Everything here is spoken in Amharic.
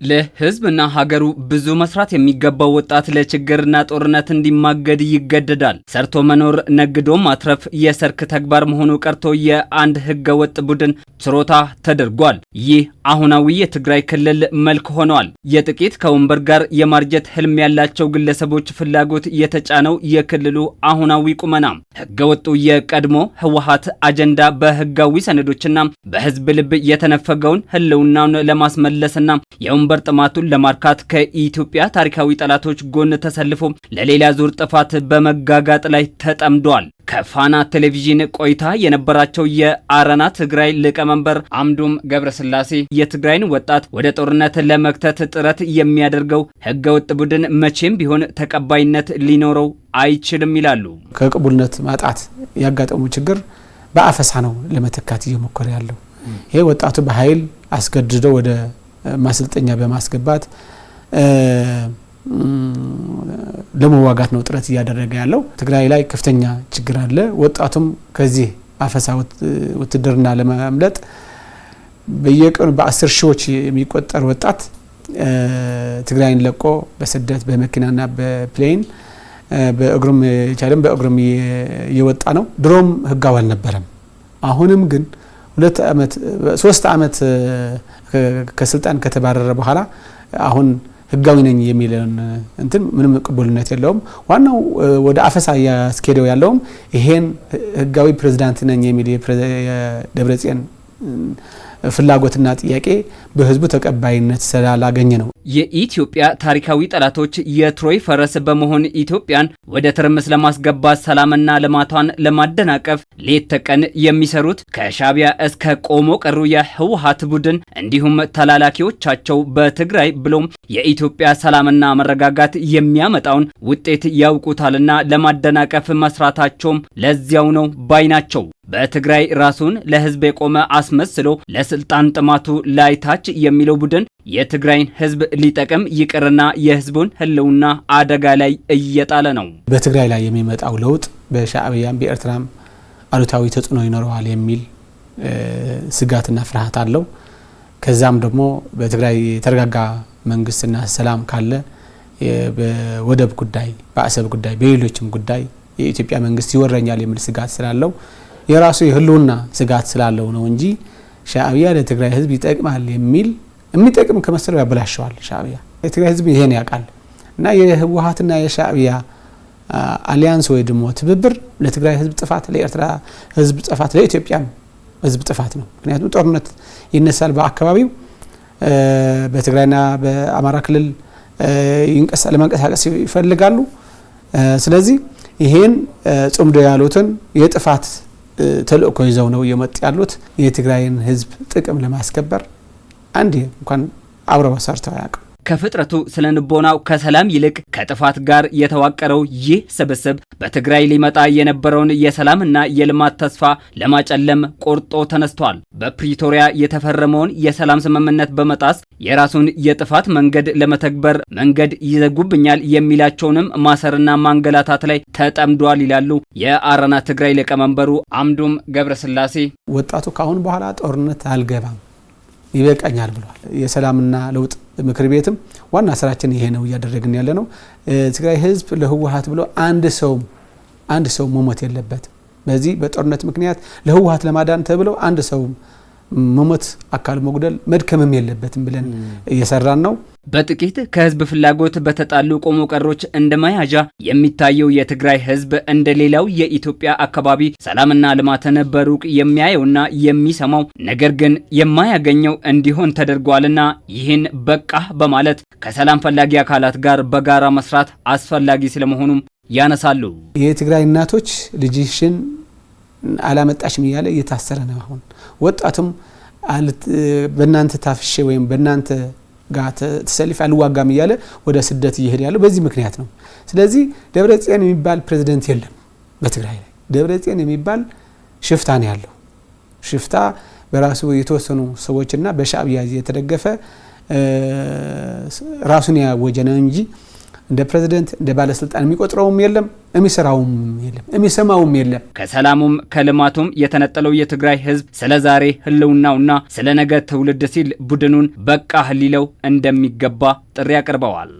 ለህዝብና ሀገሩ ብዙ መስራት የሚገባው ወጣት ለችግርና ጦርነት እንዲማገድ ይገደዳል። ሰርቶ መኖር ነግዶ ማትረፍ የሰርክ ተግባር መሆኑ ቀርቶ የአንድ ህገወጥ ቡድን ችሮታ ተደርጓል። ይህ አሁናዊ የትግራይ ክልል መልክ ሆኗል። የጥቂት ከወንበር ጋር የማርጀት ህልም ያላቸው ግለሰቦች ፍላጎት የተጫነው የክልሉ አሁናዊ ቁመና ህገወጡ የቀድሞ ህወሓት አጀንዳ በህጋዊ ሰነዶችና በህዝብ ልብ የተነፈገውን ህልውናውን ለማስመለስና የወንበር ጥማቱን ለማርካት ከኢትዮጵያ ታሪካዊ ጠላቶች ጎን ተሰልፎ ለሌላ ዙር ጥፋት በመጋጋጥ ላይ ተጠምዷል። ከፋና ቴሌቪዥን ቆይታ የነበራቸው የአረና ትግራይ ሊቀመንበር አምዶም ገብረስላሴ የትግራይን ወጣት ወደ ጦርነት ለመክተት ጥረት የሚያደርገው ህገወጥ ቡድን መቼም ቢሆን ተቀባይነት ሊኖረው አይችልም ይላሉ። ከቅቡልነት ማጣት ያጋጠሙ ችግር በአፈሳ ነው ለመተካት እየሞከረ ያለው። ይሄ ወጣቱ በኃይል አስገድዶ ወደ ማሰልጠኛ በማስገባት ለመዋጋት ነው ጥረት እያደረገ ያለው። ትግራይ ላይ ከፍተኛ ችግር አለ። ወጣቱም ከዚህ አፈሳ ውትድርና ለማምለጥ በየቀኑ በ10 ሺዎች የሚቆጠር ወጣት ትግራይን ለቆ በስደት በመኪናና በፕሌን በእግሩም ይቻለም በእግሩም እየወጣ ነው። ድሮም ህጋዊ አልነበረም። አሁንም ግን 3 ዓመት ከስልጣን ከተባረረ በኋላ አሁን ህጋዊ ነኝ የሚለን እንትን ምንም ቅቡልነት የለውም። ዋናው ወደ አፈሳ ያስኬደው ያለውም ይሄን ህጋዊ ፕሬዝዳንት ነኝ የሚል የደብረጽዮን ፍላጎትና ጥያቄ በህዝቡ ተቀባይነት ስላላገኘ ነው። የኢትዮጵያ ታሪካዊ ጠላቶች የትሮይ ፈረስ በመሆን ኢትዮጵያን ወደ ትርምስ ለማስገባት ሰላምና ልማቷን ለማደናቀፍ ሌት ተቀን የሚሰሩት ከሻዕቢያ እስከ ቆሞ ቀሩ የህወሓት ቡድን እንዲሁም ተላላኪዎቻቸው በትግራይ ብሎም የኢትዮጵያ ሰላምና መረጋጋት የሚያመጣውን ውጤት ያውቁታልና ለማደናቀፍ መስራታቸውም ለዚያው ነው ባይ ናቸው። በትግራይ ራሱን ለህዝብ የቆመ አስመስሎ ለስልጣን ጥማቱ ላይታች የሚለው ቡድን የትግራይን ህዝብ ሊጠቅም ይቅርና የህዝቡን ህልውና አደጋ ላይ እየጣለ ነው። በትግራይ ላይ የሚመጣው ለውጥ በሻዕቢያም በኤርትራም አሉታዊ ተጽዕኖ ይኖረዋል የሚል ስጋትና ፍርሃት አለው። ከዛም ደግሞ በትግራይ የተረጋጋ መንግስትና ሰላም ካለ በወደብ ጉዳይ፣ በአሰብ ጉዳይ፣ በሌሎችም ጉዳይ የኢትዮጵያ መንግስት ይወረኛል የሚል ስጋት ስላለው የራሱ የህልውና ስጋት ስላለው ነው እንጂ ሻዕቢያ ለትግራይ ህዝብ ይጠቅማል የሚል የሚጠቅም ከመሰለው ያበላሸዋል። ሻዕቢያ የትግራይ ህዝብ ይሄን ያውቃል እና የህወሓትና የሻዕቢያ አሊያንስ ወይ ደግሞ ትብብር ለትግራይ ህዝብ ጥፋት፣ ለኤርትራ ህዝብ ጥፋት፣ ለኢትዮጵያ ህዝብ ጥፋት ነው። ምክንያቱም ጦርነት ይነሳል በአካባቢው በትግራይና በአማራ ክልል ለመንቀሳቀስ ይፈልጋሉ። ስለዚህ ይሄን ጽምዶ ያሉትን የጥፋት ተልእኮ ይዘው ነው የመጡ ያሉት። የትግራይን ህዝብ ጥቅም ለማስከበር አንዴ እንኳን አብረው ሰርተው ያውቁ። ከፍጥረቱ ስለ ንቦናው ከሰላም ይልቅ ከጥፋት ጋር የተዋቀረው ይህ ስብስብ በትግራይ ሊመጣ የነበረውን የሰላምና የልማት ተስፋ ለማጨለም ቆርጦ ተነስቷል። በፕሪቶሪያ የተፈረመውን የሰላም ስምምነት በመጣስ የራሱን የጥፋት መንገድ ለመተግበር መንገድ ይዘጉብኛል የሚላቸውንም ማሰርና ማንገላታት ላይ ተጠምዷል ይላሉ የአረና ትግራይ ሊቀመንበሩ አምዶም ገብረስላሴ። ወጣቱ ካሁን በኋላ ጦርነት አልገባም ይበቃኛል ብሏል። የሰላምና ለውጥ ምክር ቤትም ዋና ስራችን ይሄ ነው እያደረግን ያለ ነው። ትግራይ ህዝብ ለህወሓት ብሎ አንድ ሰው መሞት የለበትም። በዚህ በጦርነት ምክንያት ለህወሓት ለማዳን ተብሎ አንድ ሰው መሞት፣ አካል መጉደል፣ መድከምም የለበትም ብለን እየሰራን ነው። በጥቂት ከህዝብ ፍላጎት በተጣሉ ቆሞ ቀሮች እንደማያዣ የሚታየው የትግራይ ህዝብ እንደሌላው የኢትዮጵያ አካባቢ ሰላምና ልማትን በሩቅ የሚያየውና የሚሰማው ነገር ግን የማያገኘው እንዲሆን ተደርጓልና ይህን በቃ በማለት ከሰላም ፈላጊ አካላት ጋር በጋራ መስራት አስፈላጊ ስለመሆኑም ያነሳሉ። የትግራይ እናቶች ልጅሽን አላመጣሽም እያለ እየታሰረ ነው። አሁን ወጣቱም በእናንተ ታፍሼ ወይም በእናንተ ጋር ተሰልፍ አልዋጋም እያለ ወደ ስደት እየሄደ ያለው በዚህ ምክንያት ነው። ስለዚህ ደብረጽዮን የሚባል ፕሬዝዳንት የለም በትግራይ ላይ። ደብረጽዮን የሚባል ሽፍታ ነው ያለው። ሽፍታ በራሱ የተወሰኑ ሰዎችና በሻዕቢያ የተደገፈ ራሱን ያወጀ ነው እንጂ እንደ ፕሬዝዳንት እንደ ባለስልጣን የሚቆጥረውም የለም፣ የሚሰራውም የለም፣ የሚሰማውም የለም። ከሰላሙም ከልማቱም የተነጠለው የትግራይ ህዝብ ስለ ዛሬ ህልውናውና ስለ ነገ ትውልድ ሲል ቡድኑን በቃ ሊለው እንደሚገባ ጥሪ አቅርበዋል።